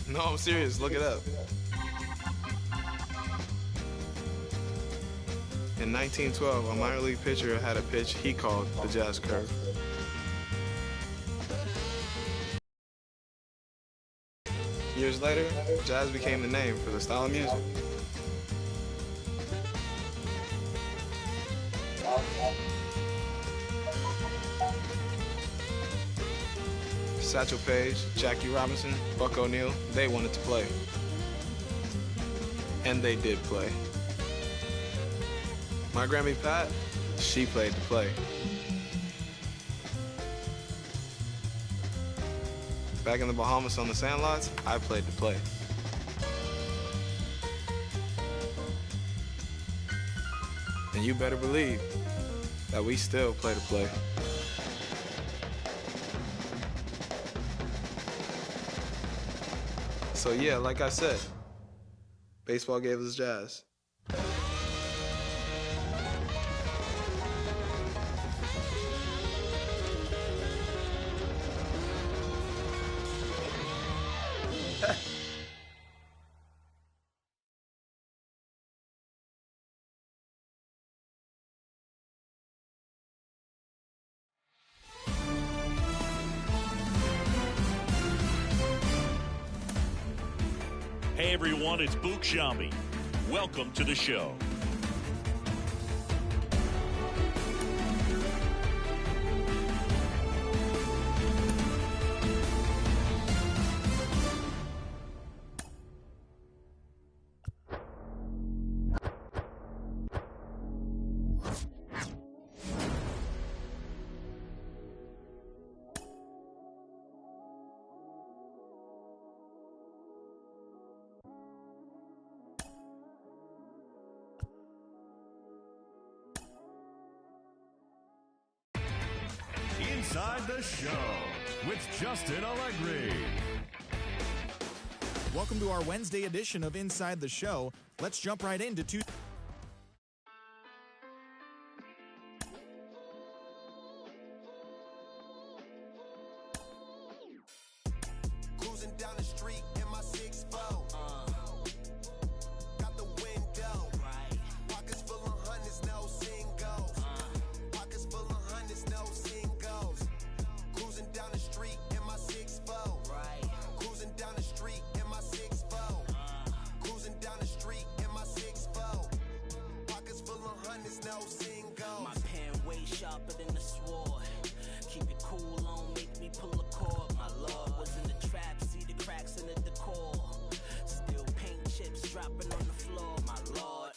No, I'm serious. Look it up. In 1912, a minor league pitcher had a pitch he called the jazz curve. Years later, jazz became the name for the style of music. Satchel Paige, Jackie Robinson, Buck O'Neil, they wanted to play. And they did play. My Grammy Pat, she played to play. Back in the Bahamas on the sandlots, I played to play. And you better believe that we still play to play. So yeah, like I said, baseball gave us jazz. Hey everyone, it's Book Shambi. Welcome to the show. Inside the Show with Justin Allegri. Welcome to our Wednesday edition of Inside the Show. Let's jump right into two. Cruising down the street in my 6'4". Got the window. Pockets full of hundreds, no singles. Pockets full of hundreds, no singles. Cruising down the street in my 6'4". Cruising down the street in my 6'4". Cruising down the street in my 6'4". Pockets full of hundreds, no singles. My pen way sharper than the sword. Keep it cool, don't make me pull a cord. My lord was in the trap, see the cracks in the decor. Still paint chips dropping on the floor. My lord,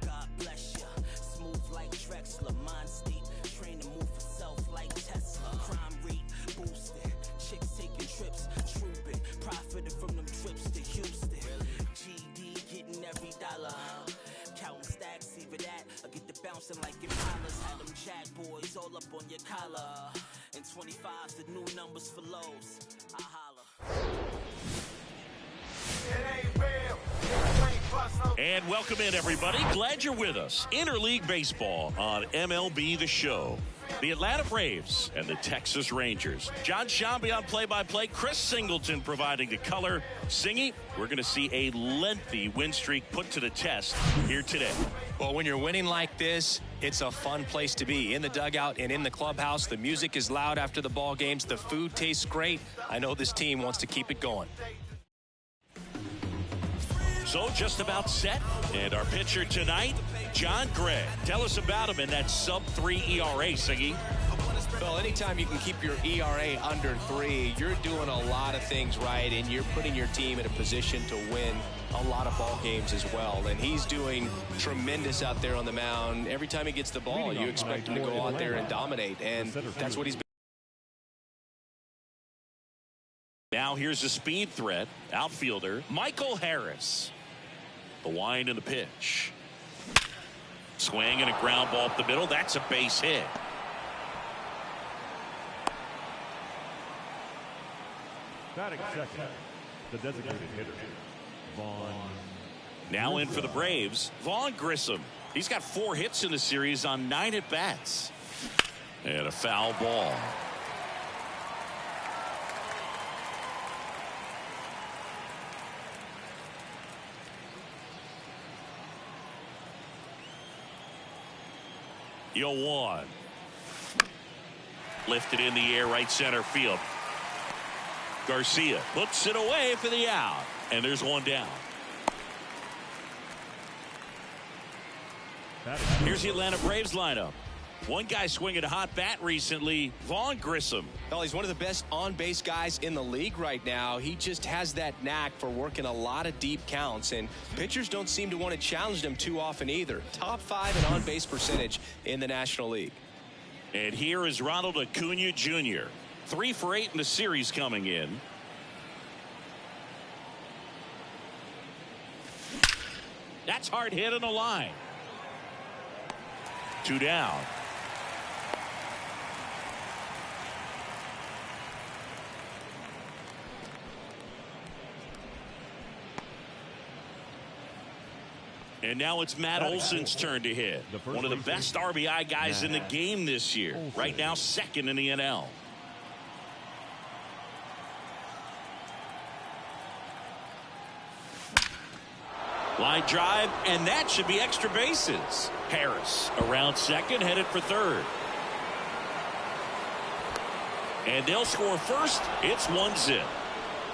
God bless ya. Smooth like Drexler, mind steep. Train to move for self like Tesla. Crime rate boosted, chicks taking trips, trooping. Profited from them trips to Houston. GD getting every dollar. Counting stacks, either that or get the bouncing like Impalas. Had them jack boys all up on your collar. And 25's the new numbers for lows. I holla. And welcome in, everybody. Glad you're with us. Interleague Baseball on MLB The Show. The Atlanta Braves and the Texas Rangers. John Shambi on play-by-play. Chris Singleton providing the color. Singy, we're going to see a lengthy win streak put to the test here today. Well, when you're winning like this, it's a fun place to be. In the dugout and in the clubhouse, the music is loud after the ball games. The food tastes great. I know this team wants to keep it going. So just about set. And our pitcher tonight, John Gray. Tell us about him in that sub-3 ERA, Siggy. Well, anytime you can keep your ERA under 3, you're doing a lot of things right, and you're putting your team in a position to win a lot of ball games as well. And he's doing tremendous out there on the mound. Every time he gets the ball, you expect him to go out there and dominate, and that's what he's been. Now here's a speed threat, outfielder Michael Harris. The wind and the pitch. Swing and a ground ball up the middle. That's a base hit. Batting second, the designated hitter, Vaughn. Now in for the Braves, Vaughn Grissom. He's got 4 hits in the series on 9 at-bats. And a foul ball. The 0-1. Lifted in the air, right center field. Garcia puts it away for the out. And there's one down. Here's the Atlanta Braves lineup. One guy swinging a hot bat recently, Vaughn Grissom. Well, he's one of the best on-base guys in the league right now. He just has that knack for working a lot of deep counts, and pitchers don't seem to want to challenge him too often either. Top 5 in on-base percentage in the National League. And here is Ronald Acuna Jr. 3 for 8 in the series coming in. That's hard hit on the line. 2 down. And now it's Matt Olson's turn to hit. One of the best RBI guys in the game this year. Right now, second in the NL. Line drive, and that should be extra bases. Harris around second, headed for third. And they'll score first. It's 1-0.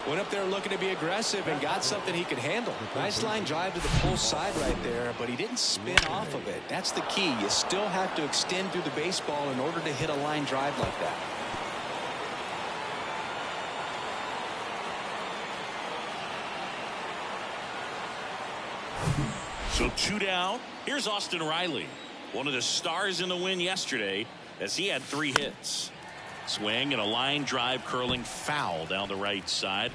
Went up there looking to be aggressive and got something he could handle. Nice line drive to the pull side right there, but he didn't spin off of it. That's the key. You still have to extend through the baseball in order to hit a line drive like that. So 2 down. Here's Austin Riley, one of the stars in the win yesterday, as he had 3 hits. Swing and a line drive curling foul down the right side.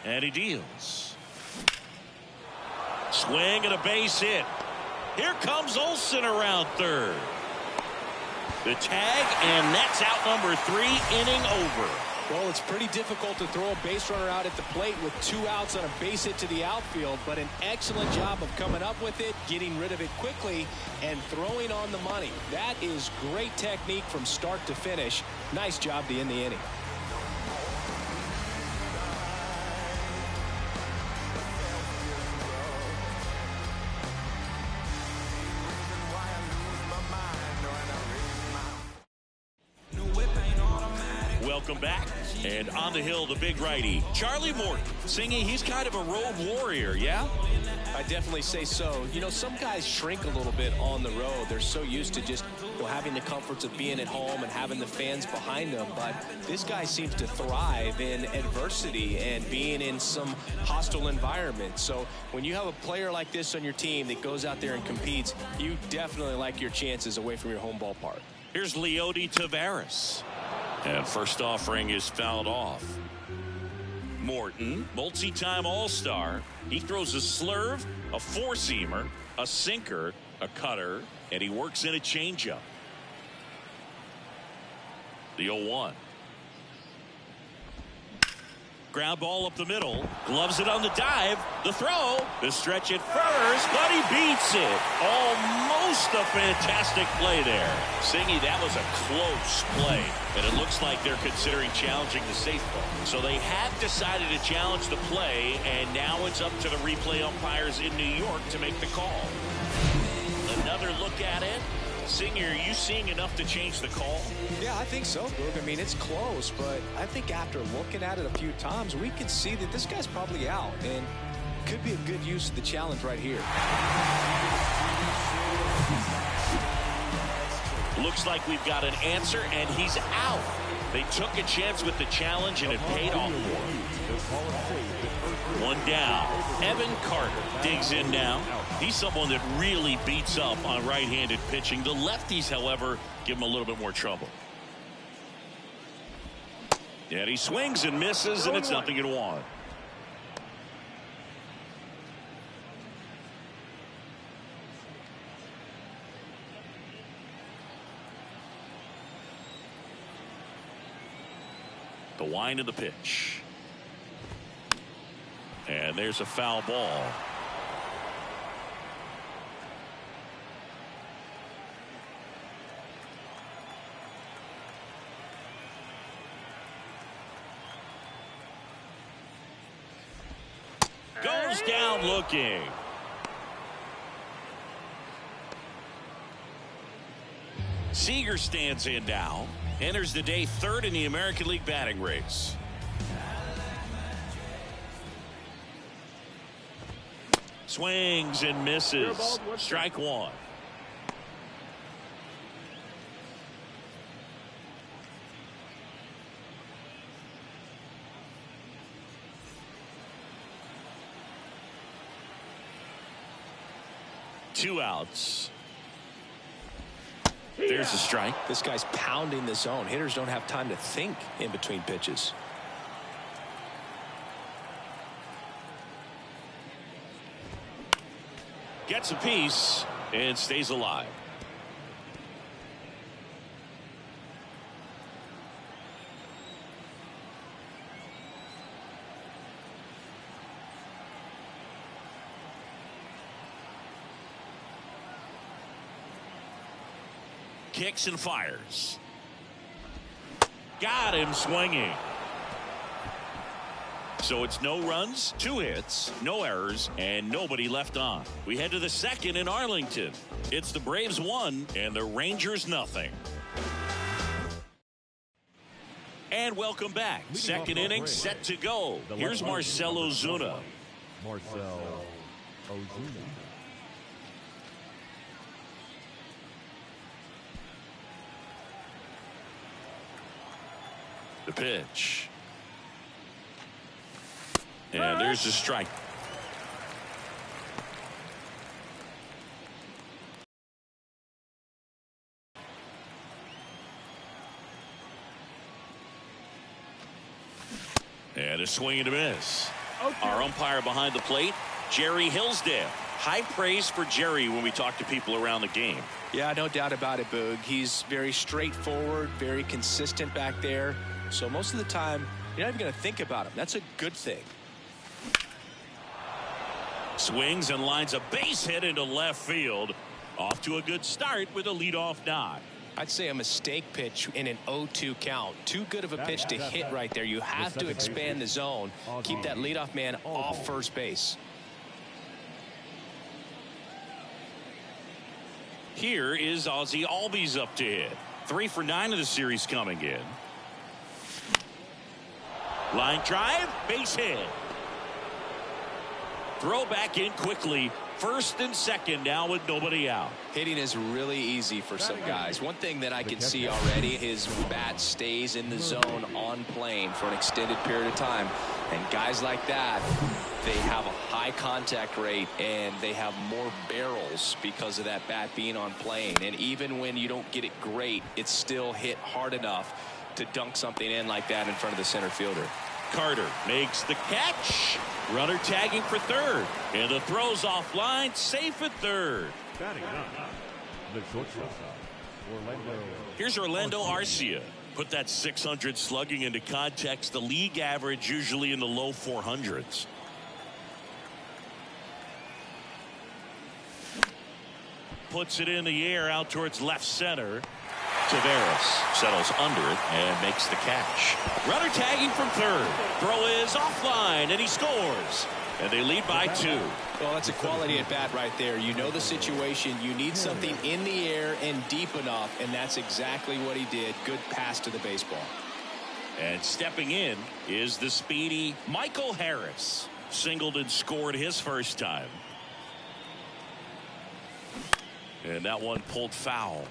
And he deals. Swing and a base hit. Here comes Olson around third. The tag, and that's out number 3, inning over. Well, it's pretty difficult to throw a base runner out at the plate with 2 outs on a base hit to the outfield, but an excellent job of coming up with it, getting rid of it quickly, and throwing on the money. That is great technique from start to finish. Nice job to end the inning. Welcome back. And on the hill, the big righty, Charlie Morton. Singing, he's kind of a road warrior, yeah? I definitely say so. You know, some guys shrink a little bit on the road. They're so used to just having the comforts of being at home and having the fans behind them. But this guy seems to thrive in adversity and being in some hostile environment. So when you have a player like this on your team that goes out there and competes, you definitely like your chances away from your home ballpark. Here's Leody Taveras. And first offering is fouled off. Morton, multi-time All-Star. He throws a slurve, a four-seamer, a sinker, a cutter, and he works in a changeup. The 0-1. Ground ball up the middle. Gloves it on the dive. The throw. The stretch at first, but he beats it. Almost a fantastic play there. Singy, that was a close play. And it looks like they're considering challenging the safe ball. So they have decided to challenge the play, and now it's up to the replay umpires in New York to make the call. Another look at it. Singer, are you seeing enough to change the call? Yeah, I think so, Boog. I mean, it's close, but I think after looking at it a few times, we can see that this guy's probably out, and could be a good use of the challenge right here. Looks like we've got an answer, and he's out. They took a chance with the challenge, and it paid off for him. One down. Evan Carter digs in now. He's someone that really beats up on right-handed pitching. The lefties, however, give him a little bit more trouble. And he swings and misses, and it's 0-1. The wind of the pitch. And there's a foul ball. goes down looking. Seager stands in now. Enters the day third in the American League batting race. Swings and misses. Strike one. Two outs. There's a strike. This guy's pounding the zone. Hitters don't have time to think in between pitches. Gets a piece and stays alive. Kicks and fires. Got him swinging. So it's no runs, 2 hits, no errors, and nobody left on. We head to the second in Arlington. It's the Braves 1 and the Rangers nothing. And welcome back. Second inning set to go. Here's Marcell Ozuna. Marcell Ozuna. The pitch. And there's the strike. And a swing and a miss. Our umpire behind the plate, Jerry Hillsdale. High praise for Jerry when we talk to people around the game. Yeah, no doubt about it, Boog. He's very straightforward, very consistent back there. So most of the time, you're not even going to think about him. That's a good thing. Swings and lines a base hit into left field. Off to a good start with a leadoff knock. I'd say a mistake pitch in an 0-2 count. Too good of a pitch to hit right there. You have to expand the zone. Keep that leadoff man off first base. Here is Ozzie Albies up to hit. 3 for 9 of the series coming in. Line drive, base hit. Throw back in quickly. First and second now with nobody out. Hitting is really easy for some guys. One thing that I can see already, his bat stays in the zone on plane for an extended period of time. And guys like that, they have a high contact rate and they have more barrels because of that bat being on plane. And even when you don't get it great, it's still hit hard enough to dunk something in like that in front of the center fielder. Carter makes the catch. Runner tagging for third. And the throw's offline. Safe at third. Batting ninth, the shortstop, Orlando. Here's Orlando Arcia. Put that 600 slugging into context. The league average usually in the low 400s. Puts it in the air out towards left center. Taveras settles under it and makes the catch. Runner tagging from third. Throw is offline and he scores. And they lead by 2. Well, that's a quality at bat right there. You know the situation. You need something in the air and deep enough, and that's exactly what he did. Good pass to the baseball. And stepping in is the speedy Michael Harris. Singled and scored his first time. And that one pulled foul.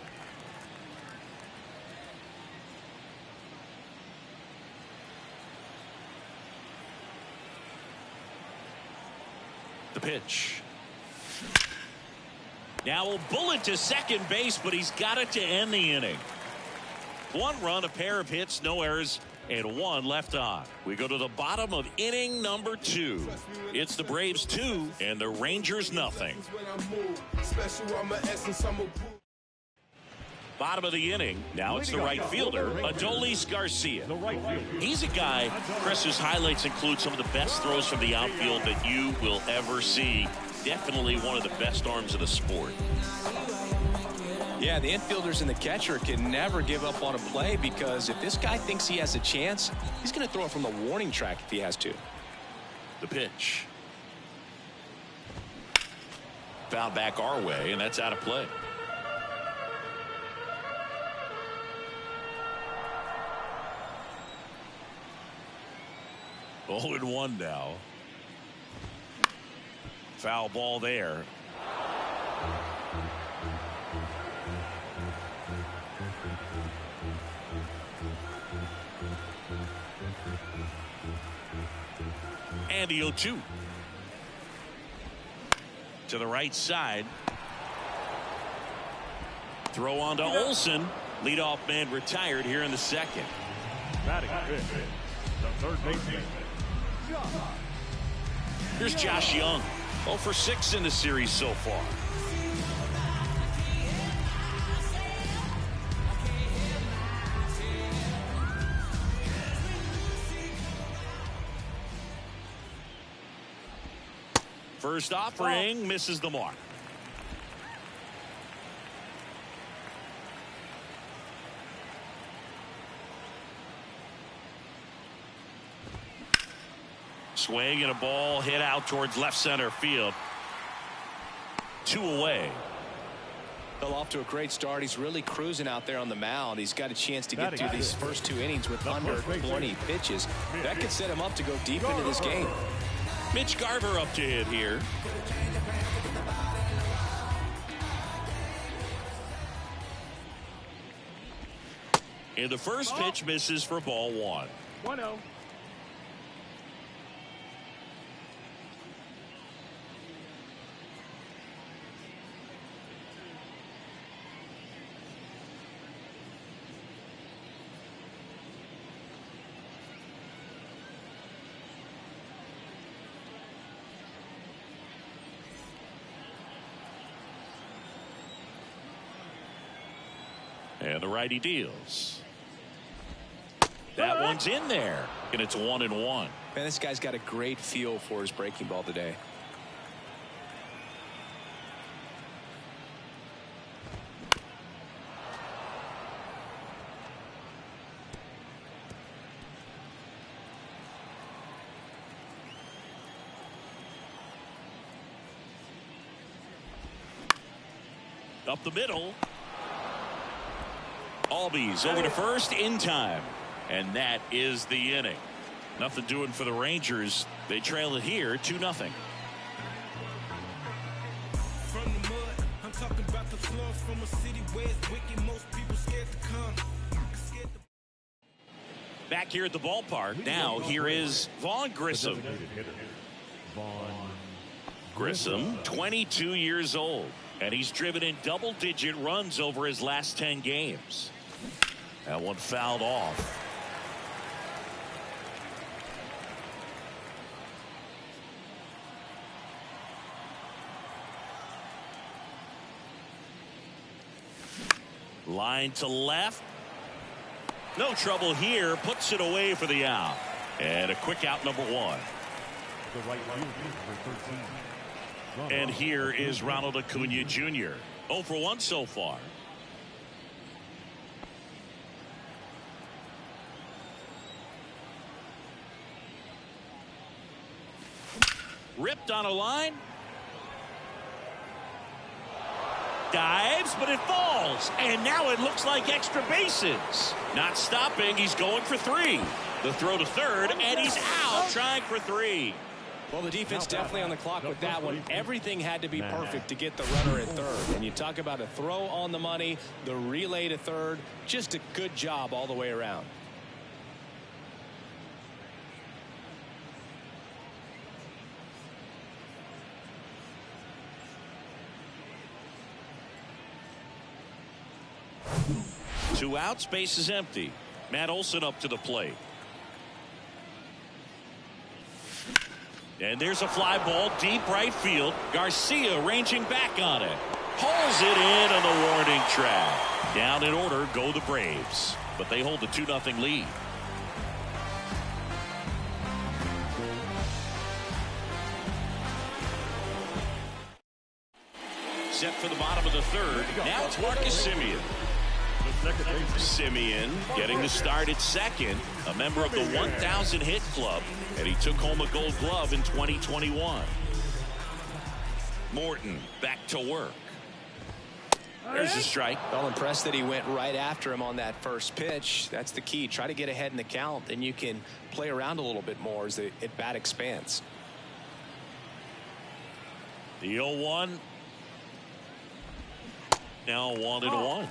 The pitch. Now a bullet to second base, but he's got it to end the inning. 1 run, a pair of hits, no errors, and 1 left on. We go to the bottom of inning number 2. It's the Braves 2 and the Rangers nothing. Bottom of the inning. Now it's the right fielder, Adolis Garcia. He's a guy, Chris's highlights include some of the best throws from the outfield that you will ever see. Definitely one of the best arms of the sport. Yeah, the infielders and the catcher can never give up on a play because if this guy thinks he has a chance, he's going to throw it from the warning track if he has to. The pitch. Foul back our way, and that's out of play. 0-1 now. Foul ball there. And the 0-2. To the right side. Throw on to Olsen. Leadoff man retired here in the second. Batting fifth, the third baseman. Here's Josh Young. 0 for 6 in the series so far. First offering misses the mark. Swing and a ball hit out towards left center field. 2 away. Well, off to a great start. He's really cruising out there on the mound. He's got a chance to get through these first 2 innings with under 20 pitches. That could set him up to go deep into this game. Mitch Garver up to hit here. And the first pitch misses for ball 1. 1-0. And the righty deals. That one's in there. And it's 1-1. Man, this guy's got a great feel for his breaking ball today. Up the middle. Albies over to first in time. And that is the inning. Nothing doing for the Rangers. They trail it here 2-0. From the mud, I'm talking about the slums from a city where it's wicked. Most people scared to come. Back here at the ballpark. Now here is Vaughn Grissom. Grissom, 22 years old. And he's driven in double-digit runs over his last 10 games. That one fouled off. Line to left. No trouble here. Puts it away for the out. And a quick out, number 1. The right field, number 13. And here is Ronald Acuna Jr. 0 for 1 so far. Ripped on a line. Dives, but it falls. And now it looks like extra bases. Not stopping. He's going for 3. The throw to third, and he's out trying for 3. Well, the defense definitely on the clock with that one. Everything had to be perfect to get the runner at third. And you talk about a throw on the money, the relay to third. Just a good job all the way around. Two outs, base is empty. Matt Olson up to the plate. And there's a fly ball deep right field. Garcia ranging back on it. Pulls it in on the warning track. Down in order go the Braves. But they hold the 2-0 lead. Set for the bottom of the third. Now it's Marcus Semien. Semien getting the start at second, a member of the 1,000 hit club, and he took home a Gold Glove in 2021. Morton back to work. There's a strike. Well, impressed that he went right after him on that first pitch. That's the key. Try to get ahead in the count, then you can play around a little bit more as the at bat expands. The 0-1. Now 1-1.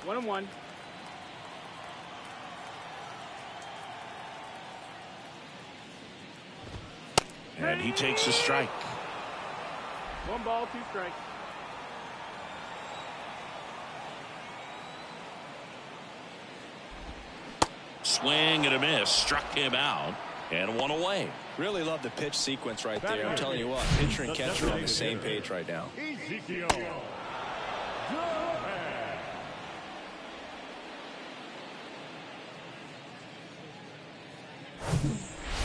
1-1. And he takes a strike. 1 ball, 2 strikes. Swing and a miss. Struck him out. And 1 away. Really love the pitch sequence right there. I'm telling you what, pitcher and catcher on the same page right now. Ezekiel.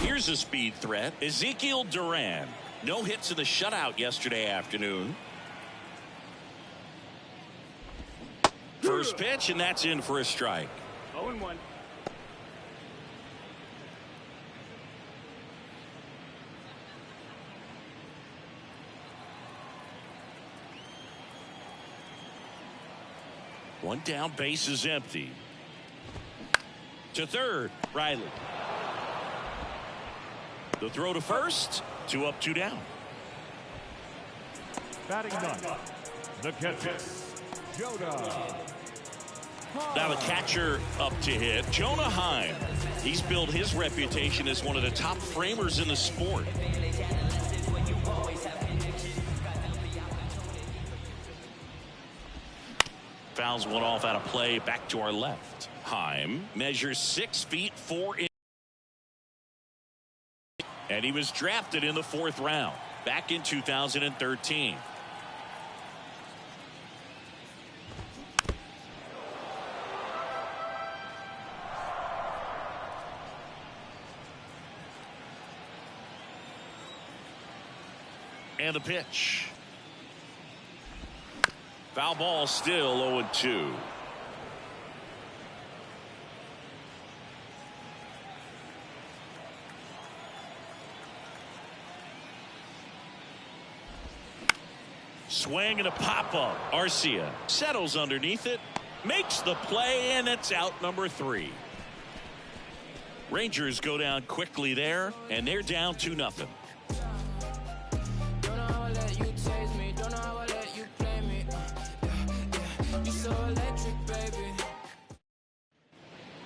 Here's a speed threat. Ezekiel Duran. No hits in the shutout yesterday afternoon. First pitch, and that's in for a strike. 0-1. One down, base is empty. To third, Riley. The throw to first. 2 up, 2 down. Batting ninth, the catcher, Jonah. Now the catcher up to hit, Jonah Heim. He's built his reputation as one of the top framers in the sport. Fouls one off out of play. Back to our left. Heim measures 6 feet 4 inches. And he was drafted in the 4th round back in 2013. And the pitch. Foul ball, still 0-2. Swing and a pop-up. Arcia settles underneath it, makes the play, and it's out number 3. Rangers go down quickly there, and they're down 2-0.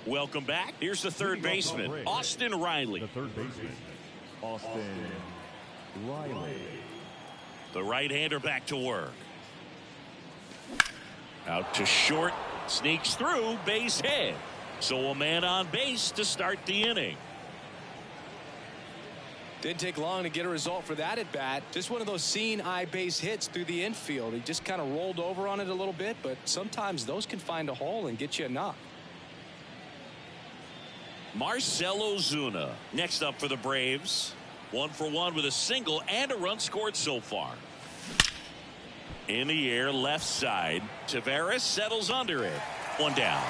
Welcome back. Here's the third baseman, Austin Riley. The third baseman, Austin Riley. The right-hander back to work. Out to short, sneaks through, base hit. So a man on base to start the inning. Didn't take long to get a result for that at bat. Just one of those seeing eye base hits through the infield. He just kind of rolled over on it a little bit, but sometimes those can find a hole and get you a knock. Marcell Ozuna next up for the Braves. 1 for 1 with a single and a run scored so far. In the air, left side. Taveras settles under it. 1 down.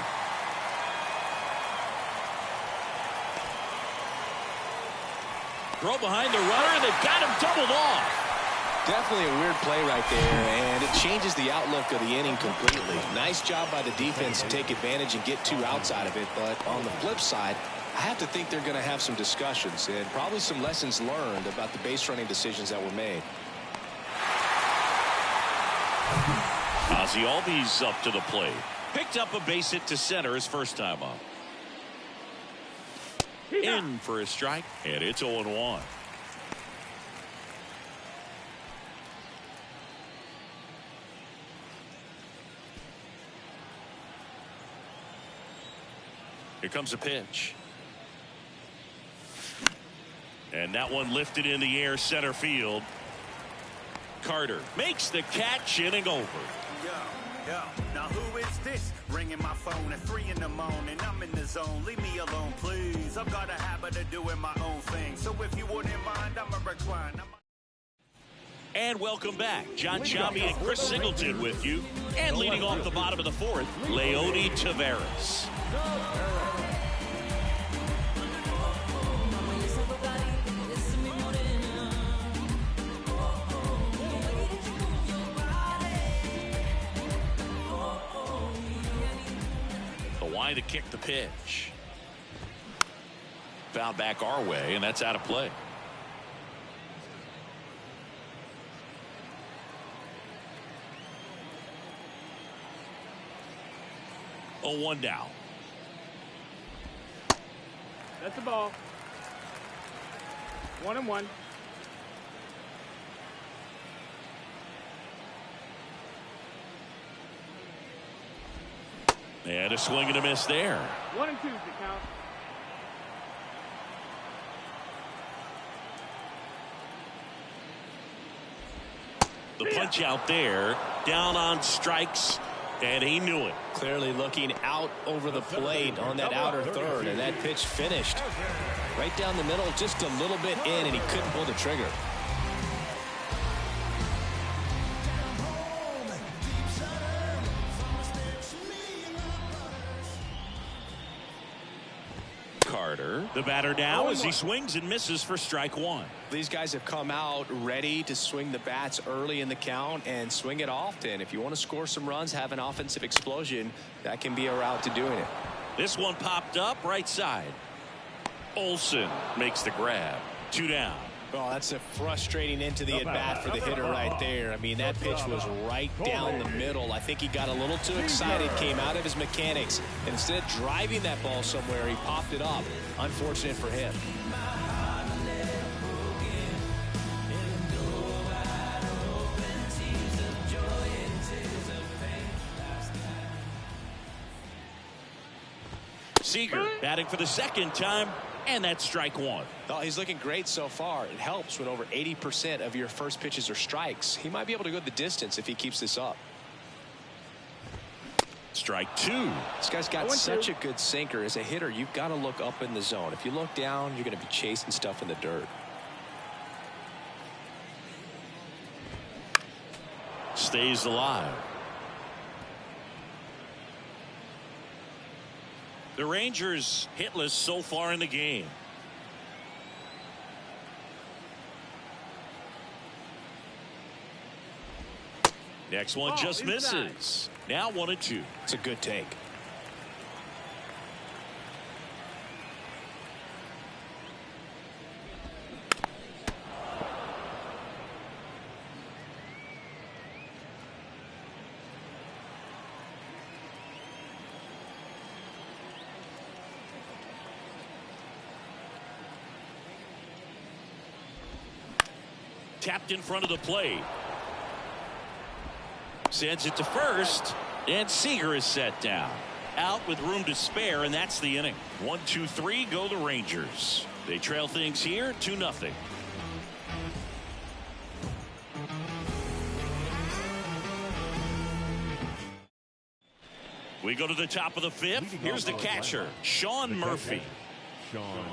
Throw behind the runner, and they've got him doubled off. Definitely a weird play right there, and it changes the outlook of the inning completely. Nice job by the defense to take advantage and get 2 outs out of it, but on the flip side, I have to think they're going to have some discussions and probably some lessons learned about the base running decisions that were made. Ozzie Albies up to the plate. Picked up a base hit to center his first time up. In for a strike, and it's 0-1. Here comes a pitch. And that one lifted in the air, center field. Carter makes the catch, inning over. Yo, now who is this? Ringing my phone at 3 in the morning. I'm in the zone. Leave me alone, please. I've got a habit of doing my own thing. So if you wouldn't mind, I'm a recline. And welcome back. John Sciambi and Chris Singleton with you. And leading off the bottom of the 4th, Leody Taveras. Trying to kick the pitch. Fouled back our way, and that's out of play. 0-1 now. That's the ball. 1-1. And a swing and a miss there. 1-2 is the count. The punch out there, down on strikes, and he knew it. Clearly looking out over the plate on that outer third, and that pitch finished right down the middle, just a little bit in, and he couldn't pull the trigger. Carter, the batter now as he swings and misses for strike one. These guys have come out ready to swing the bats early in the count and swing it often. If you want to score some runs, have an offensive explosion, that can be a route to doing it. This one popped up right side. Olsen makes the grab. 2 down. Well, that's a frustrating into the at-bat for the hitter right there. I mean, that pitch was right down the middle. I think he got a little too excited, came out of his mechanics, and instead of driving that ball somewhere, he popped it up. Unfortunate for him. Seager batting for the second time, and that's strike one. Oh, he's looking great so far. It helps when over 80% of your first pitches are strikes. He might be able to go the distance if he keeps this up. Strike two. This guy's got such a good sinker. As a hitter, you've got to look up in the zone. If you look down, you're going to be chasing stuff in the dirt. Stays alive. The Rangers hitless so far in the game. Next one just misses. Now 1-2. It's a good take. Tapped in front of the plate. Sends it to first, and Seager is set down. Out with room to spare, and that's the inning. 1-2-3 go the Rangers. They trail things here 2-0. We go to the top of the fifth. Here's the catcher, Sean Murphy. Sean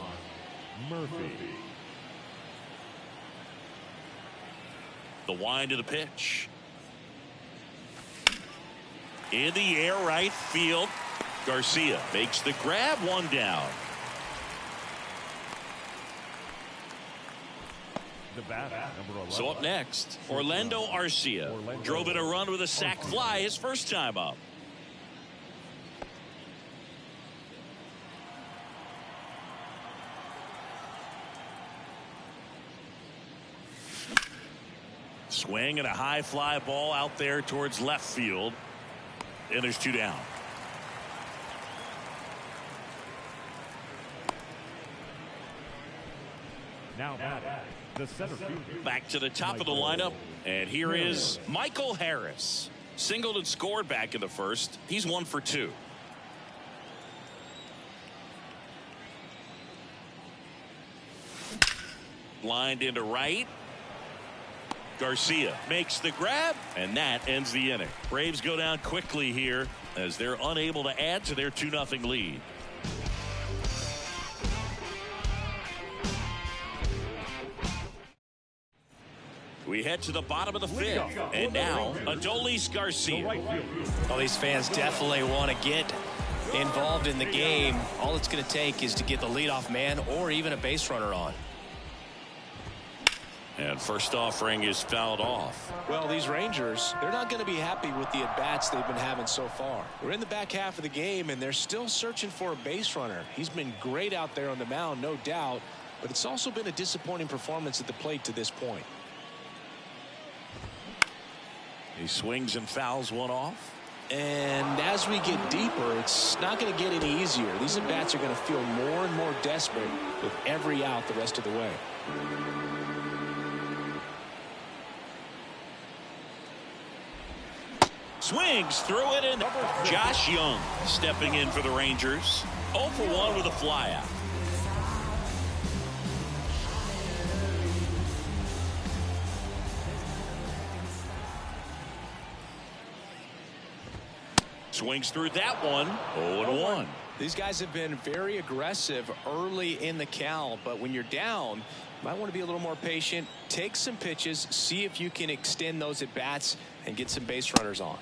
Murphy. The wind of the pitch. In the air, right field. Garcia makes the grab, 1 down. The bat, number 11. So up next, Orlando Arcia. Drove in a run with a sac fly his first time up. Swing and a high fly ball out there towards left field. And there's 2 down. Now batting, the center fielder. Back to the top of the lineup. And here is Michael Harris. Singled and scored back in the first. He's 1 for 2. Lined into right. Garcia makes the grab, and that ends the inning. Braves go down quickly here as they're unable to add to their 2-0 lead. We head to the bottom of the fifth, and now Adolis Garcia. Well, these fans definitely want to get involved in the game. All it's going to take is to get the leadoff man or even a base runner on. And first offering is fouled off. Well, these Rangers, they're not going to be happy with the at-bats they've been having so far. We're in the back half of the game, and they're still searching for a base runner. He's been great out there on the mound, no doubt, but it's also been a disappointing performance at the plate to this point. He swings and fouls one off. And as we get deeper, it's not going to get any easier. These at-bats are going to feel more and more desperate with every out the rest of the way. Swings through it, and Josh Young stepping in for the Rangers. 0 for 1 with a flyout. Swings through that one. 0-1. These guys have been very aggressive early in the count, but when you're down, you might want to be a little more patient. Take some pitches, see if you can extend those at bats and get some base runners on.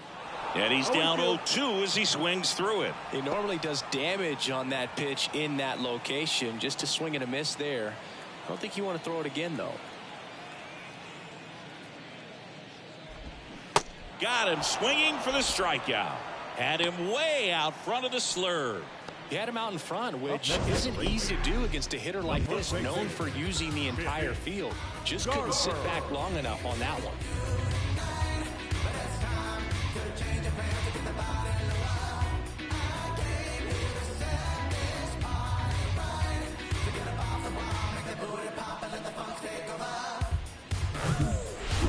And he's down 0-2 as he swings through it. He normally does damage on that pitch in that location. Just a swing and a miss there. I don't think you want to throw it again, though. Got him swinging for the strikeout. Had him way out front of the slur. He had him out in front, which isn't easy to do against a hitter like this, known for using the entire field. Just couldn't sit back long enough on that one.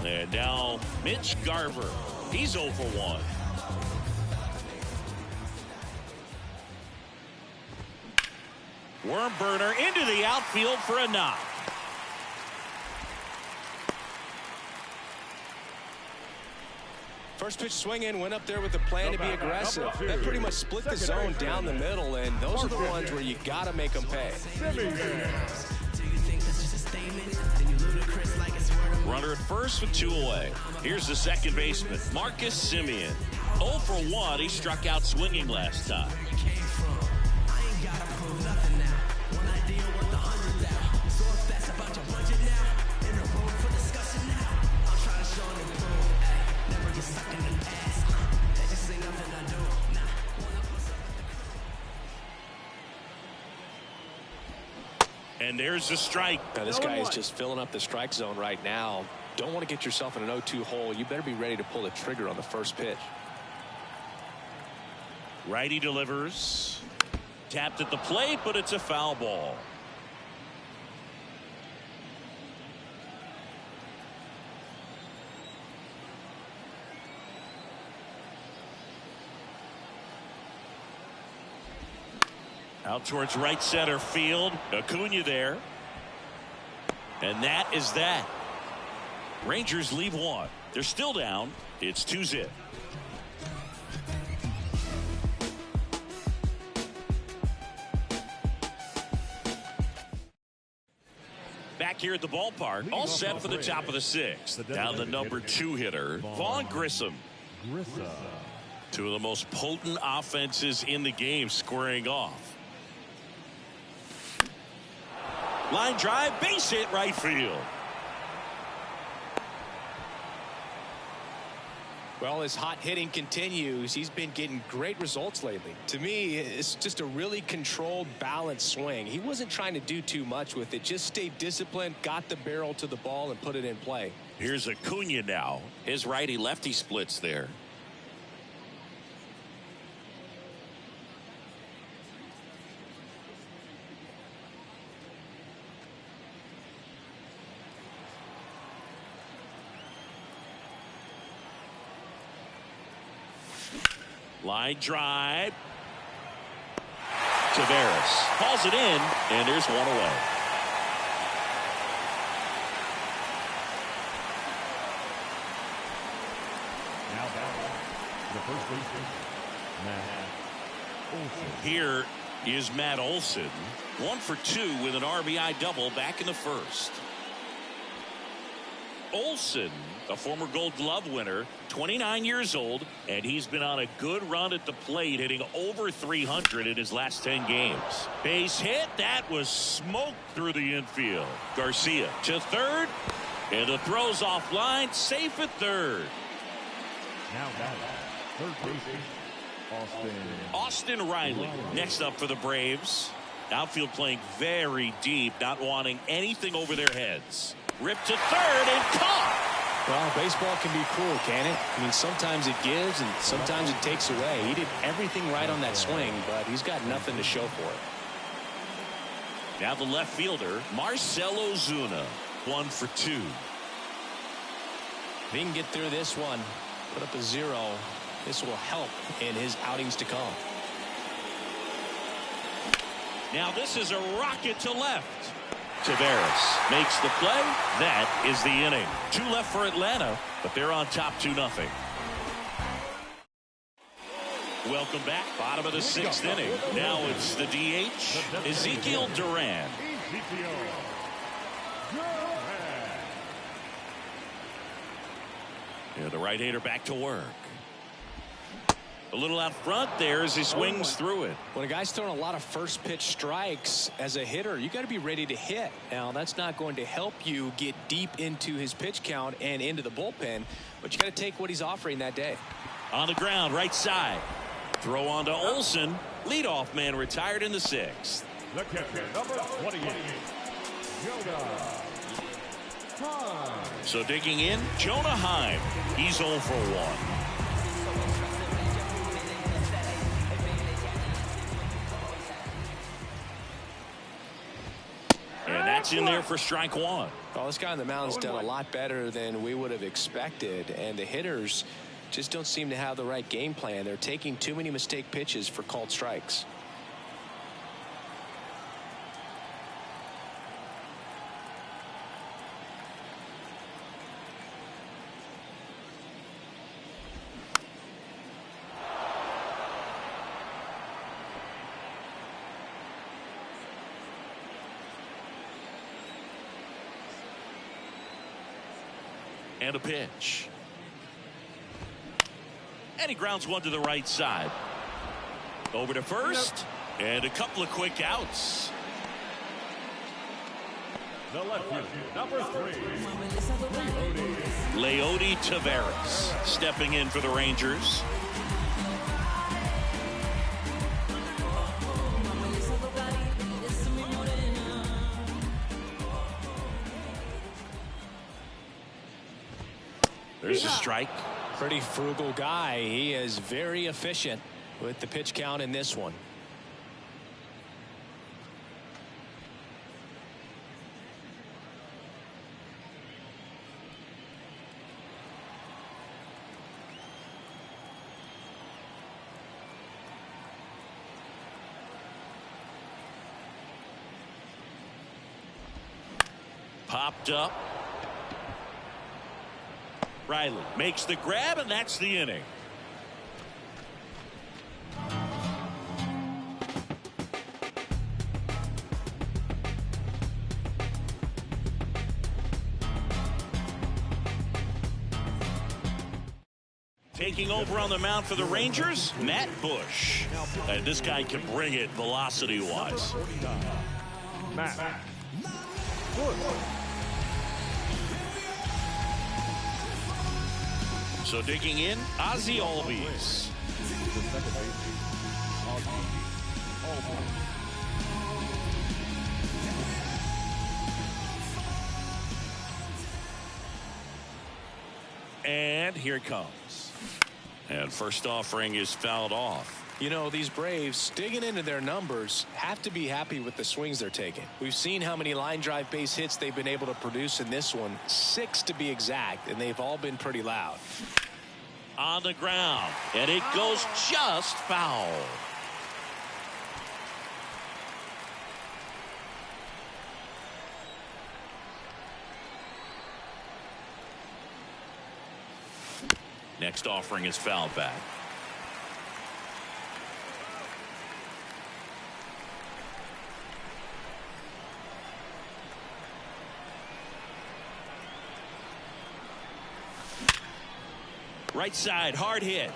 And now Mitch Garver. He's 0 for 1. Worm burner into the outfield for a knock. First pitch swinging, went up there with the plan to be aggressive. That pretty much split the zone down the middle, and those are the ones where you got to make them pay. Runner at first with 2 away. Here's the second baseman, Marcus Semien. 0 for 1. He struck out swinging last time. And there's the strike. Now, this guy is just filling up the strike zone right now. Don't want to get yourself in an 0-2 hole. You better be ready to pull the trigger on the first pitch. Righty delivers. Tapped at the plate, but it's a foul ball. Out towards right center field. Acuna there. And that is that. Rangers leave one. They're still down. It's 2-0. Back here at the ballpark, all set for the top of the 6th. Now the number 2 hitter, Vaughn Grissom. Two of the most potent offenses in the game squaring off. Line drive, base hit, right field. Well, his hot hitting continues. He's been getting great results lately. To me, it's just a really controlled, balanced swing. He wasn't trying to do too much with it. Just stayed disciplined, got the barrel to the ball, and put it in play. Here's Acuna now. His righty-lefty splits there. Line drive. Taveras calls it in, and there's one away. Now batting, the first baseman, Matt Olson. Here is Matt Olson. 1 for 2 with an RBI double back in the first. Olson, a former Gold Glove winner, 29 years old, and he's been on a good run at the plate, hitting over 300 in his last 10 games. Base hit. That was smoked through the infield. Garcia to third, and the throw's offline, safe at third. Now batting, third baseman, Austin Riley next up for the Braves. Outfield playing very deep, not wanting anything over their heads. Ripped to third and caught. Well, baseball can be cruel, can it? I mean, sometimes it gives and sometimes it takes away. He did everything right on that swing, but he's got nothing to show for it. Now the left fielder, Marcell Ozuna, 1 for 2. If he can get through this one, put up a 0, this will help in his outings to come. Now this is a rocket to left. Taveras makes the play. That is the inning. 2 left for Atlanta, but they're on top 2-0. Welcome back. Bottom of the 6th inning. Now it's the DH, Ezekiel Duran. Yeah, the right-hander back to work. A little out front there as he swings through it. When a guy's throwing a lot of first pitch strikes as a hitter, you got to be ready to hit. Now, that's not going to help you get deep into his pitch count and into the bullpen, but you got to take what he's offering that day. On the ground, right side. Throw on to Olson. Leadoff man retired in the 6th. the catcher, number 28, Jonah. So digging in, Jonah Heim. He's 0 for 1. And that's in there for strike 1. Well, this guy on the mound's done a lot better than we would have expected, and the hitters just don't seem to have the right game plan. They're taking too many mistake pitches for called strikes. And a pitch. And he grounds one to the right side. Over to first. And a couple of quick outs. The left fielder, number 3, Leody Taveras stepping in for the Rangers. There's a strike. Pretty frugal guy. He is very efficient with the pitch count in this one. Popped up. Riley makes the grab, and that's the inning. Taking over on the mound for the Rangers, Matt Bush. And this guy can bring it velocity-wise. Matt Bush. So digging in, Ozzie Albies. And here it comes. And first offering is fouled off. You know, these Braves, digging into their numbers, have to be happy with the swings they're taking. We've seen how many line drive base hits they've been able to produce in this one, 6 to be exact, and they've all been pretty loud. On the ground, and it goes just foul. Next offering is fouled back. Right side, hard hit.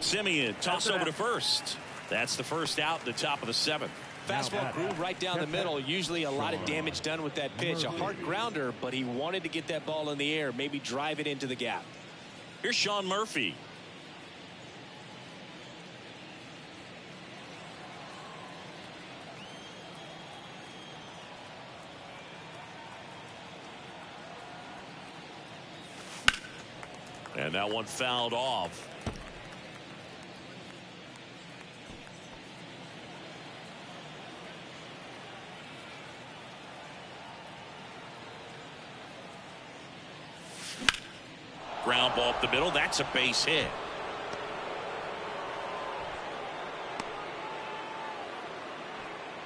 Simeon toss over to first. That's the first out in the top of the 7th. Fastball groove right down the middle. Usually a lot of damage done with that pitch. A hard grounder, but he wanted to get that ball in the air, maybe drive it into the gap. Here's Sean Murphy. And that one fouled off. Ground ball up the middle. That's a base hit.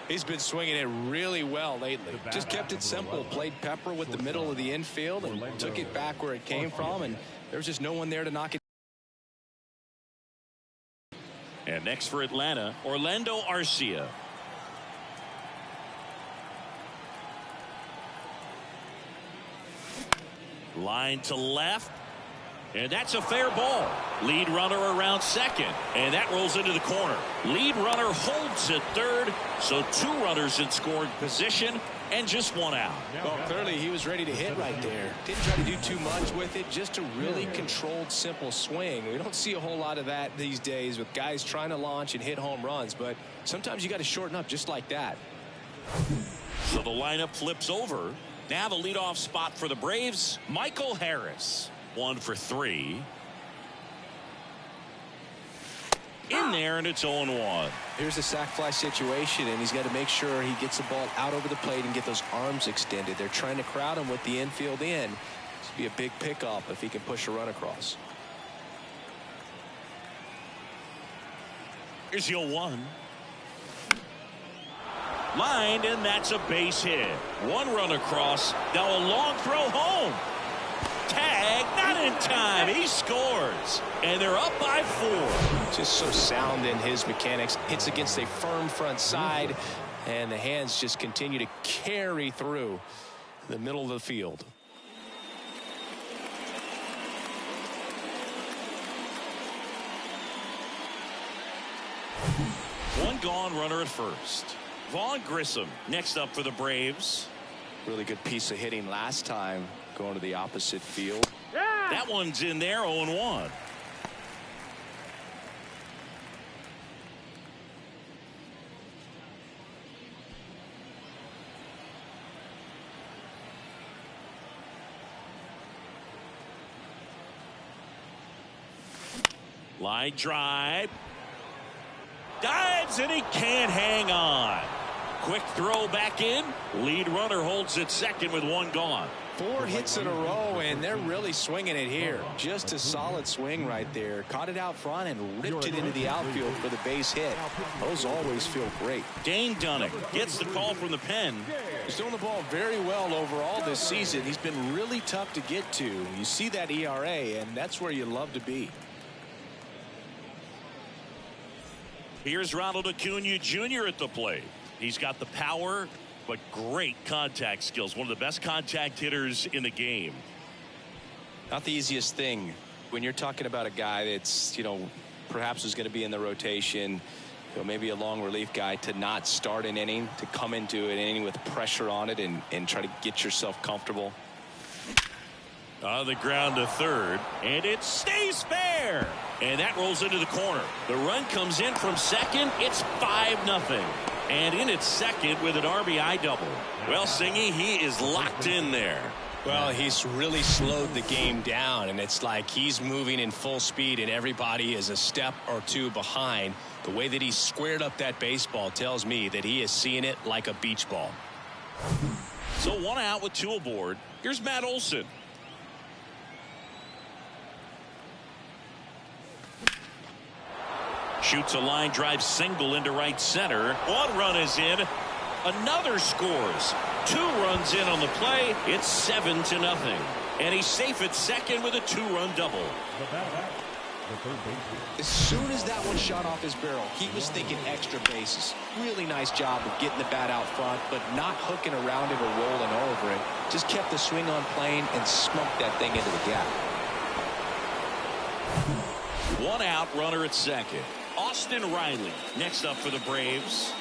He's been swinging it really well lately. Just kept it simple. Played pepper with the middle of the infield and took it back where it came from, and there was just no one there to knock it. And next for Atlanta, Orlando Arcia. Line to left. And that's a fair ball. Lead runner around second. And that rolls into the corner. Lead runner holds at third. So 2 runners in scoring position and just 1 out. Well, clearly he was ready to hit right there. Didn't try to do too much with it. Just a really controlled, simple swing. We don't see a whole lot of that these days with guys trying to launch and hit home runs. But sometimes you got to shorten up just like that. So the lineup flips over. Now the leadoff spot for the Braves, Michael Harris. 1 for 3. In there, and it's 0-1. Here's a sac fly situation, and he's got to make sure he gets the ball out over the plate and get those arms extended. They're trying to crowd him with the infield in. This would be a big pickup if he can push a run across. Here's 0-1. Lined, and that's a base hit. 1 run across. Now a long throw home. Tag, not in time. He scores, and they're up by 4. Just so sound in his mechanics. Hits against a firm front side, and the hands just continue to carry through the middle of the field. One gone, runner at first. Vaughn Grissom next up for the Braves. Really good piece of hitting last time, going to the opposite field. That one's in there, 0-1. Line drive. Dives, and he can't hang on. Quick throw back in. Lead runner holds at second with 1 gone. 4 hits in a row, and they're really swinging it here. Just a solid swing right there. Caught it out front and ripped it into the outfield for the base hit. Those always feel great. Dane Dunning gets the call from the pen. He's throwing the ball very well overall this season. He's been really tough to get to. You see that ERA, and that's where you love to be. Here's Ronald Acuna Jr. at the plate. He's got the power, but great contact skills. One of the best contact hitters in the game. Not the easiest thing when you're talking about a guy that's, perhaps is going to be in the rotation, maybe a long relief guy, to not start an inning, to come into an inning with pressure on it and try to get yourself comfortable. On the ground to third, and it stays fair. And that rolls into the corner. The run comes in from second. It's 5-0. And in at second with an RBI double. Well, Singy, he is locked in there. Well, he's really slowed the game down, and it's like he's moving in full speed and everybody is a step or 2 behind. The way that he squared up that baseball tells me that he is seeing it like a beach ball. So 1 out with 2 aboard. Here's Matt Olson. Shoots a line drive single into right center. 1 run is in. Another scores. 2 runs in on the play. It's 7-0. And he's safe at second with a 2-run double. As soon as that one shot off his barrel, he was thinking extra bases. Really nice job of getting the bat out front, but not hooking around it or rolling over it. Just kept the swing on plane and smoked that thing into the gap. One out, runner at second. Austin Riley next up for the Braves.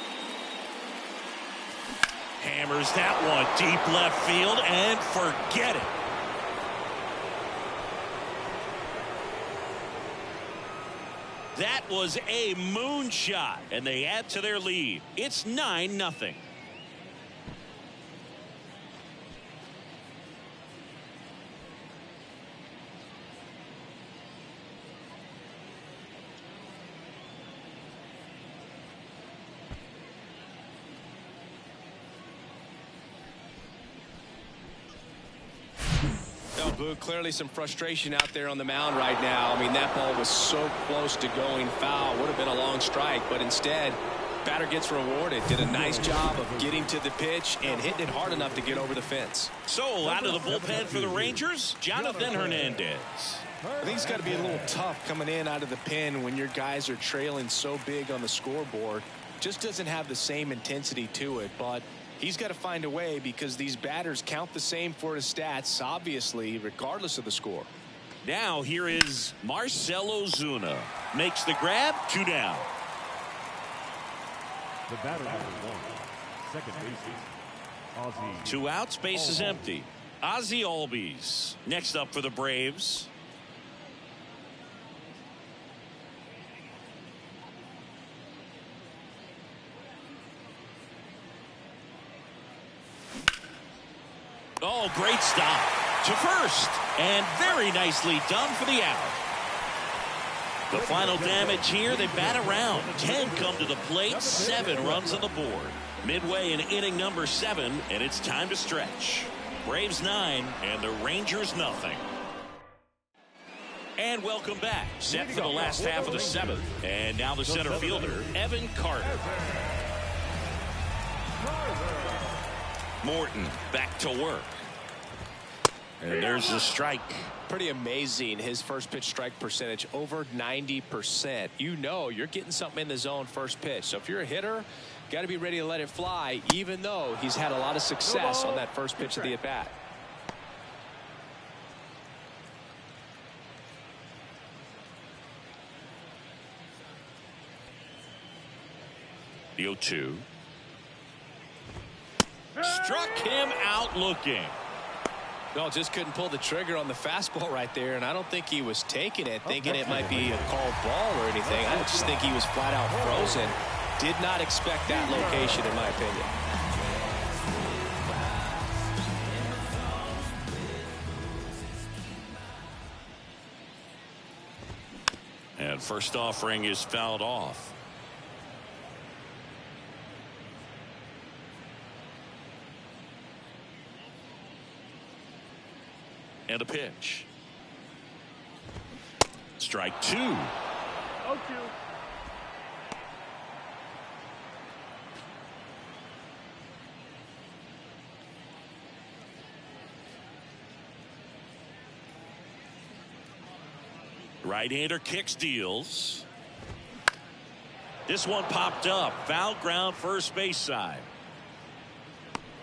Hammers that one deep left field and forget it. That was a moonshot, and they add to their lead. It's 9-0. Clearly some frustration out there on the mound right now. I mean, that ball was so close to going foul. Would have been a long strike, but instead, batter gets rewarded. Did a nice job of getting to the pitch and hitting it hard enough to get over the fence. So out of the bullpen for the Rangers, Jonathan Hernandez. I think it's got to be a little tough coming in out of the pen when your guys are trailing so big on the scoreboard. Just doesn't have the same intensity to it, but he's got to find a way because these batters count the same for his stats, obviously, regardless of the score. Now here is Marcell Ozuna. Makes the grab, 2 down. The batter number 1, second baseman, Ozzy. 2 outs, base is empty. Ozzy Albies next up for the Braves. Oh, great stop to first, and very nicely done for the out. The final damage here, they bat around. 10 come to the plate, 7 runs on the board. Midway in inning number 7, and it's time to stretch. Braves 9 and the Rangers nothing. And welcome back. Set for the last half of the 7th. And now the center fielder, Evan Carter. Morton back to work. And there's the strike. Pretty amazing, his first pitch strike percentage over 90%. You know you're getting something in the zone first pitch. So if you're a hitter, got to be ready to let it fly, even though he's had a lot of success on that first pitch of the at-bat. The 0-2. Struck him out looking. No, just couldn't pull the trigger on the fastball right there, and I don't think he was taking it, thinking it might be a called ball or anything. I just think he was flat out frozen. Did not expect that location, in my opinion. And first offering is fouled off. And a pitch. Strike 2. 0-2. Right-hander kicks, deals. This one popped up. Foul ground, first base side.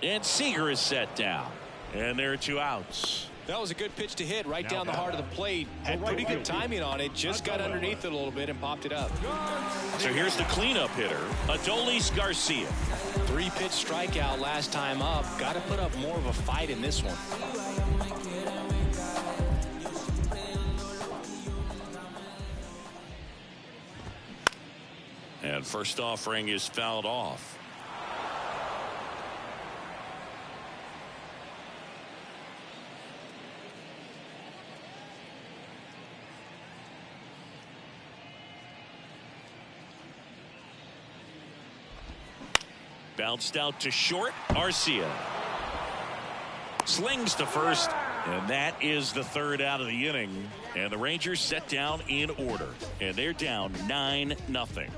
And Seager is set down. And there are 2 outs. That was a good pitch to hit right down the heart of the plate. Had pretty good timing on it. Just got underneath it a little bit and popped it up. So here's the cleanup hitter, Adolis Garcia. 3-pitch strikeout last time up. Got to put up more of a fight in this one. And first offering is fouled off. Bounced out to short. Arcia slings to first, and that is the 3rd out of the inning. And the Rangers set down in order, and they're down 9-0.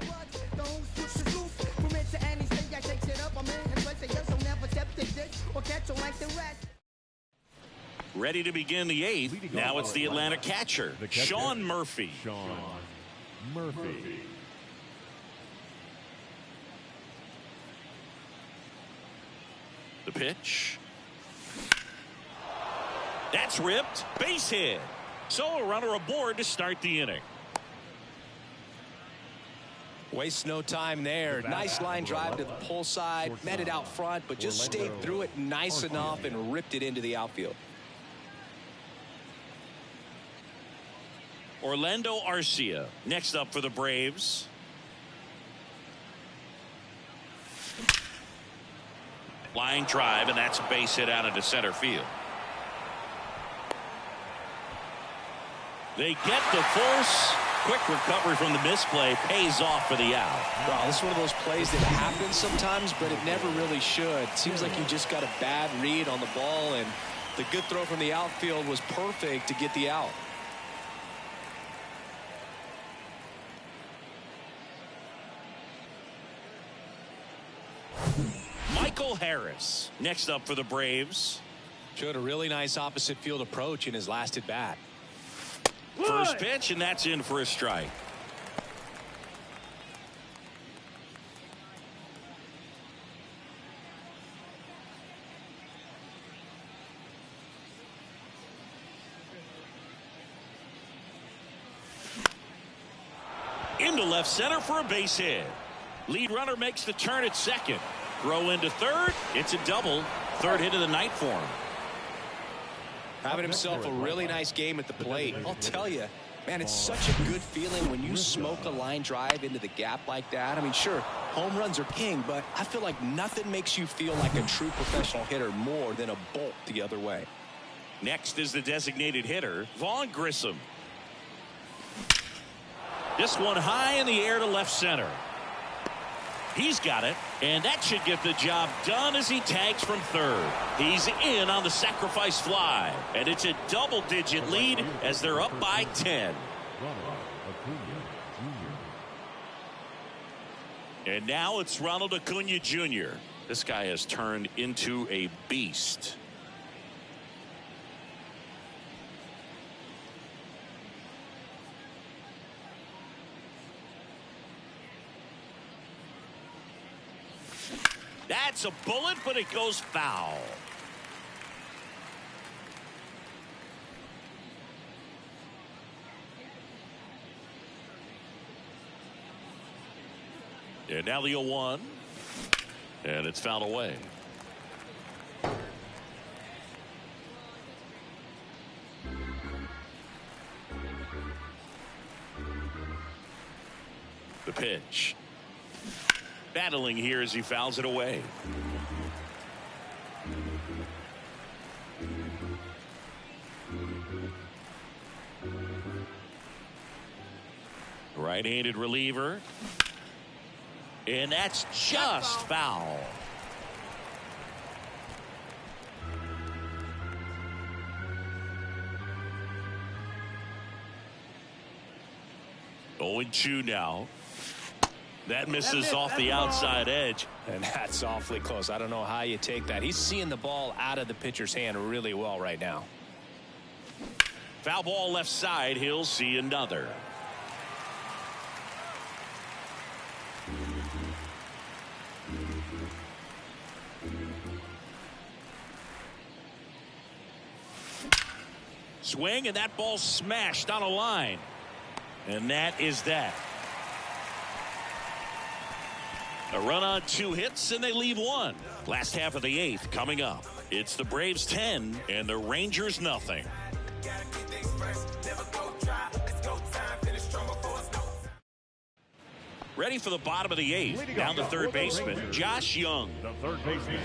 Ready to begin the 8th. Now it's the Atlanta catcher, Sean Murphy. Sean Murphy. The pitch. That's ripped. Base hit. So a runner aboard to start the inning. Wastes no time there. Nice line drive to the pull side. Met it out front, but just stayed through it nice enough and ripped it into the outfield. Orlando Arcia next up for the Braves. Line drive, and that's a base hit out into center field. They get the force. Quick recovery from the misplay pays off for the out. Wow, this is one of those plays that happens sometimes, but it never really should. Seems like you just got a bad read on the ball, and the good throw from the outfield was perfect to get the out. Michael Harris next up for the Braves. Showed a really nice opposite field approach in his last at bat. First pitch, and that's in for a strike. Into left center for a base hit. Lead runner makes the turn at second. Throw into third. It's a double. Third hit of the night for him. Having himself a really nice game at the plate. I'll tell you, man, it's such a good feeling when you smoke a line drive into the gap like that. I mean, sure, home runs are king, but I feel like nothing makes you feel like a true professional hitter more than a bolt the other way. Next is the designated hitter, Vaughn Grissom. This one high in the air to left center. He's got it, and that should get the job done as he tags from third. He's in on the sacrifice fly, and it's a double-digit lead as they're up by 10. And now it's Ronald Acuna Jr. This guy has turned into a beast. That's a bullet, but it goes foul. And now the 0-1. And it's fouled away. The pitch. Battling here as he fouls it away. Right-handed reliever. And that's just foul. Oh, 0-2 now. That misses off the outside edge. And that's awfully close. I don't know how you take that. He's seeing the ball out of the pitcher's hand really well right now. Foul ball left side. He'll see another. Swing, and that ball smashed on a line. And that is that. A run on 2 hits, and they leave 1. Last half of the 8th coming up. It's the Braves 10 and the Rangers nothing. Ready for the bottom of the 8th. Down the third baseman, Josh Young. The third baseman.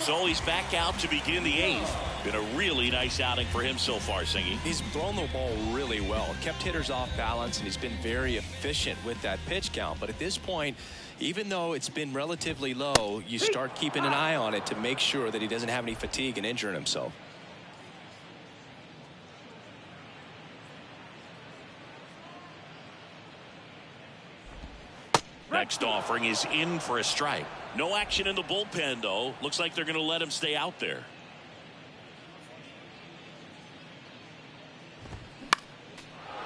So he's back out to begin the 8th. Been a really nice outing for him so far, Singy. He's thrown the ball really well. Kept hitters off balance, and he's been very efficient with that pitch count. But at this point, even though it's been relatively low, you start keeping an eye on it to make sure that he doesn't have any fatigue and injuring himself. Next offering is in for a strike. No action in the bullpen, though. Looks like they're going to let him stay out there.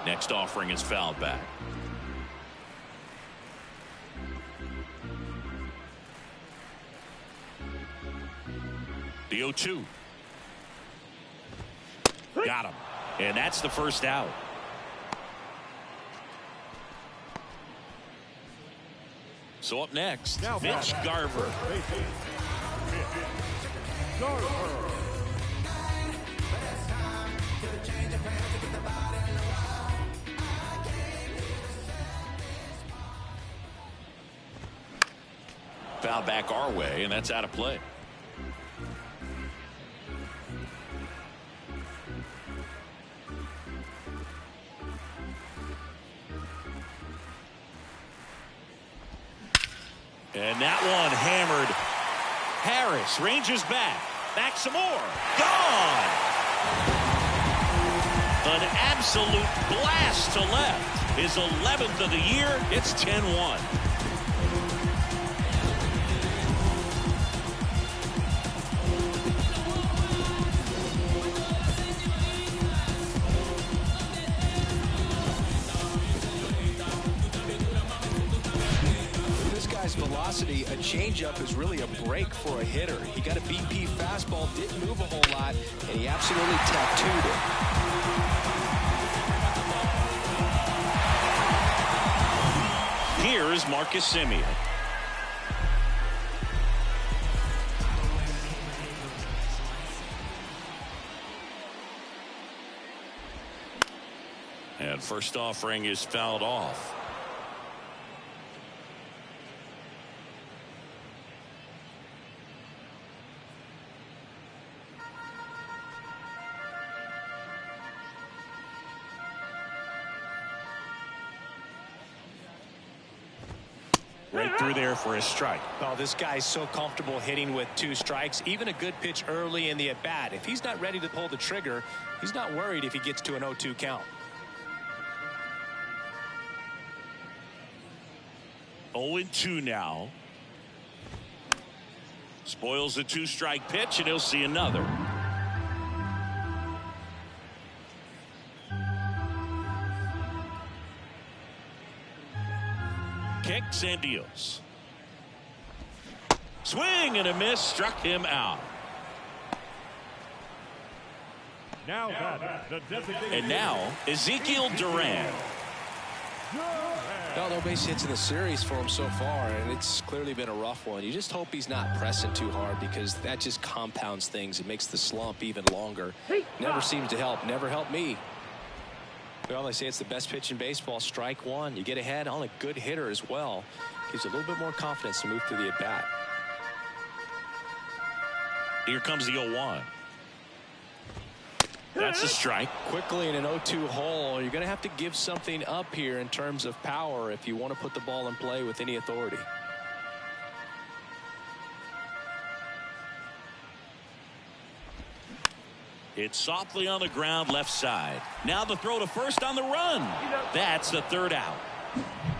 Next offering is fouled back. The 0-2. Got him. And that's the first out. So up next, Mitch Garver. Foul back our way, and that's out of play. And that one hammered. Harris ranges back. Back some more. Gone! An absolute blast to left. His 11th of the year. It's 10-1. Velocity, a changeup is really a break for a hitter. He got a BP fastball, didn't move a whole lot, and he absolutely tattooed it. Here's Marcus Semien. And first offering is fouled off. Right through there for a strike. Oh, this guy's so comfortable hitting with 2 strikes. Even a good pitch early in the at-bat. If he's not ready to pull the trigger, he's not worried if he gets to an 0-2 count. 0-2 now. Spoils the 2-strike pitch, and he'll see another. Kicks and deals. Swing and a miss, struck him out. Now the designated. And now Ezekiel Duran. No base hits in the series for him so far, and it's clearly been a rough one. You just hope he's not pressing too hard, because that just compounds things. It makes the slump even longer. Never seems to help. Never helped me. Well, they say it's the best pitch in baseball. Strike one. You get ahead on a good hitter as well. Gives you a little bit more confidence to move through the at-bat. Here comes the 0-1. That's a strike. Quickly in an 0-2 hole, you're going to have to give something up here in terms of power if you want to put the ball in play with any authority. It's softly on the ground left side. Now the throw to first on the run. That's the third out.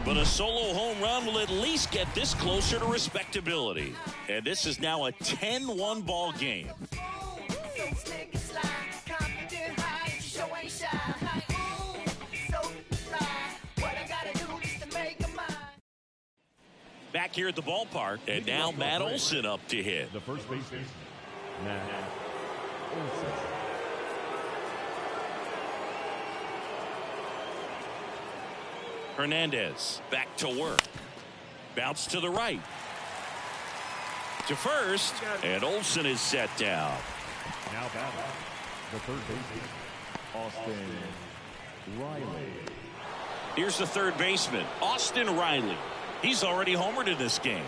But a solo home run will at least get this closer to respectability. And this is now a 10-1 ball game. Back here at the ballpark, and now Matt Olson up to hit. The first baseman, Matt Olson. Hernandez back to work. Bounce to the right. To first, and Olson is set down. Now batting, the third baseman, Austin Riley. Here's the third baseman, Austin Riley. He's already homered in this game.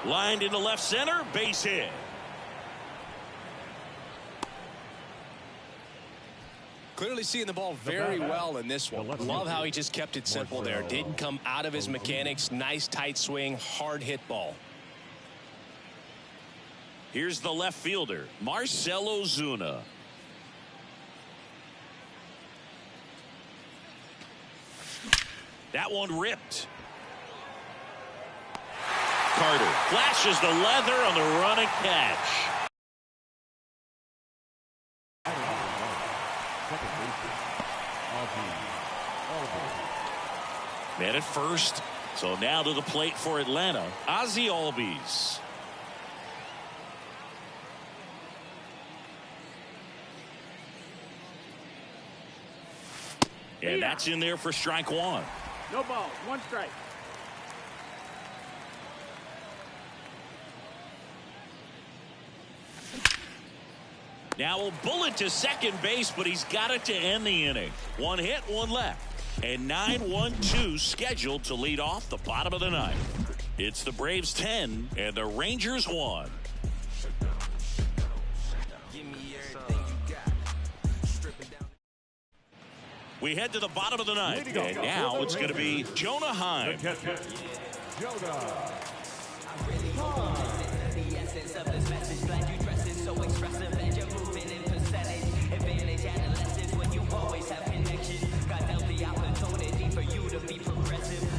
Lined into left center, base hit. Clearly seeing the ball very well in this one. Love how he just kept it simple there. Didn't come out of his mechanics. Nice tight swing, hard hit ball. Here's the left fielder, Marcell Ozuna. That one ripped. Carter flashes the leather on the run and catch. Man at first. So now to the plate for Atlanta, Ozzie Albies. And that's in there for strike one. No ball, one strike. Now a bullet to second base, but he's got it to end the inning. One hit, one left. And 9-1-2 scheduled to lead off the bottom of the ninth. It's the Braves 10 and the Rangers 1. We head to the bottom of the ninth, and now it's going to be Jonah Heim.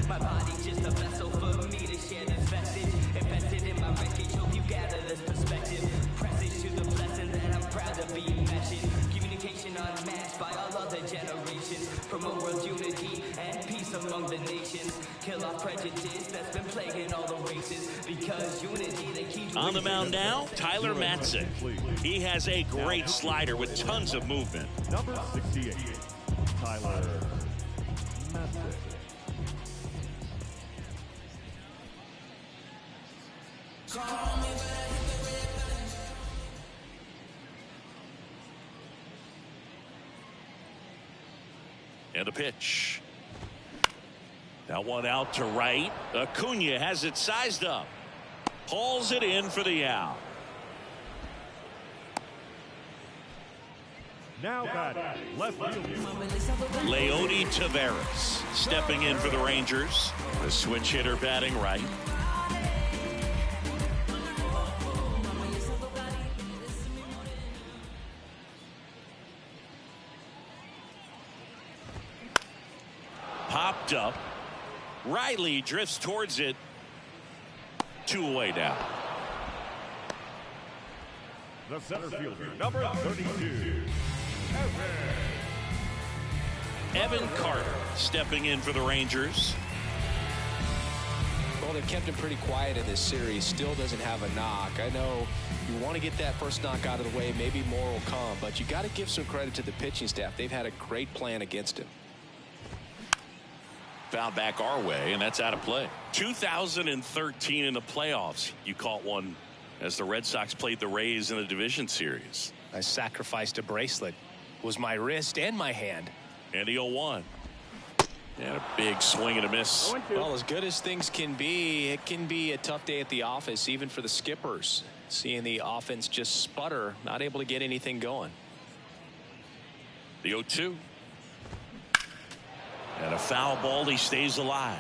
My body's just a vessel for me to share this message. Invested in my wreckage, hope you gather this perspective. Presage to the blessing that I'm proud to be mentioned. Communication unmatched by all other generations. Promote world unity and peace among the nations. Kill off prejudice that's been plaguing all the races. Because unity that keeps... On the mound now, Tyler Matzik. He has a great slider with tons of movement. Number 68, Tyler Matzik. And a pitch. That one out to right. Acuna has it sized up. Hauls it in for the out. Now batting, left field. Leody Taveras stepping in for the Rangers. The switch hitter batting right. Popped up. Riley drifts towards it. 2 away now. The center fielder, number 32, Evan Carter stepping in for the Rangers. Well, they've kept him pretty quiet in this series. Still doesn't have a knock. I know you want to get that first knock out of the way. Maybe more will come, but you got to give some credit to the pitching staff. They've had a great plan against him. Foul back our way, and that's out of play. 2013 in the playoffs, you caught one as the Red Sox played the Rays in a division series. I sacrificed a bracelet. It was my wrist and my hand. And the 0-1. And a big swing and a miss. Well, as good as things can be, it can be a tough day at the office, even for the skippers. Seeing the offense just sputter, not able to get anything going. The 0-2. And a foul ball, he stays alive.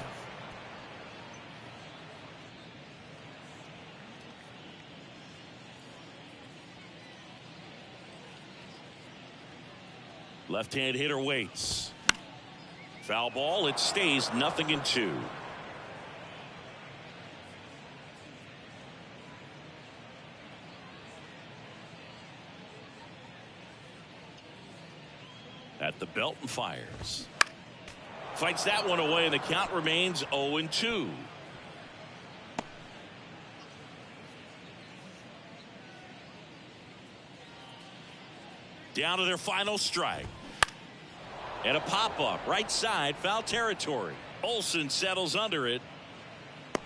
Left-hand hitter waits. Foul ball, it stays 0-2. At the belt and fires. Fights that one away, and the count remains 0-2. Down to their final strike. And a pop-up, right side, foul territory. Olsen settles under it.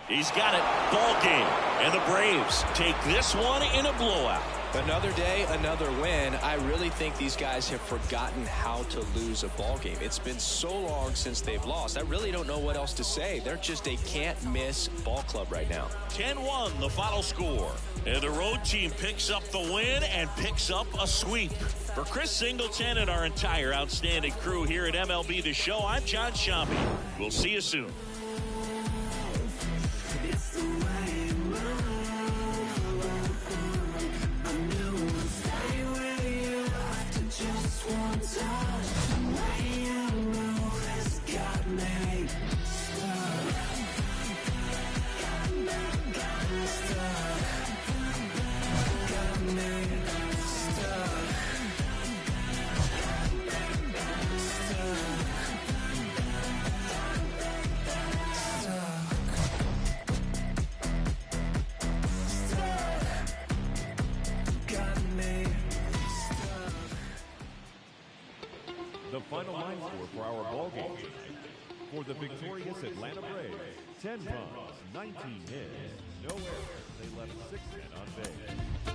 He's got it. Ball game. And the Braves take this one in a blowout. Another day, another win. I really think these guys have forgotten how to lose a ball game. It's been so long since they've lost. I really don't know what else to say. They're just a can't-miss ball club right now. 10-1 the final score. And the road team picks up the win and picks up a sweep. For Chris Singleton and our entire outstanding crew here at MLB The Show, I'm John Shambi. We'll see you soon. The final line score for our ball game tonight. For the victorious Atlanta Braves, 10 runs, 19 hits, no errors. They left 6 men on base.